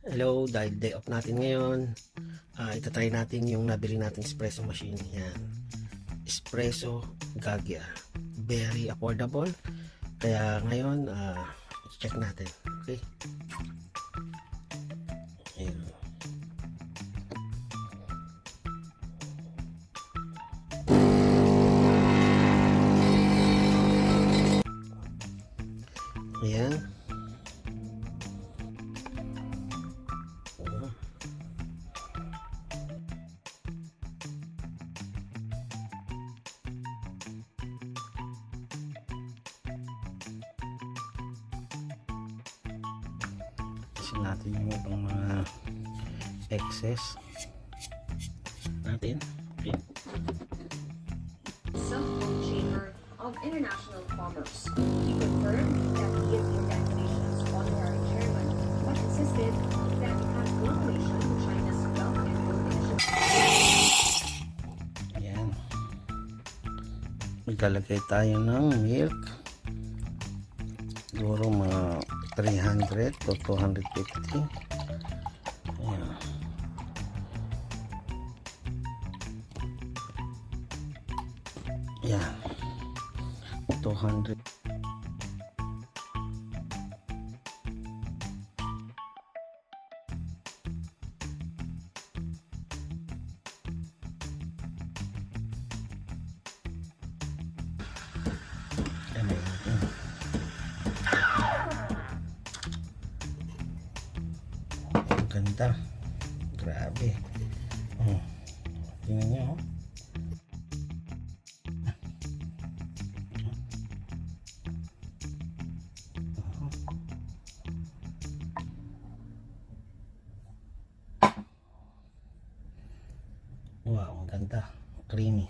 Hello, dahil day off natin ngayon, itatry natin yung nabili nating espresso machine. Yan, espresso Gaggia, very affordable. Kaya ngayon, check natin. Okay, ayan. Ayan. Kasi natin yung ibang mga excess natin. Okay. Self-owned Chamber of International Commerce. He confirmed that he is the organization's honorary chairman, but insisted that it has no relation to China's Belt and Road Initiative. Ayan. Maglalagay tayo ng milk. Siguro mga 300 to 250. Ayan. Ayan. 200. Ang ganda, grabe. Tingnan nyo, oh. Wow, ang ganda, creamy.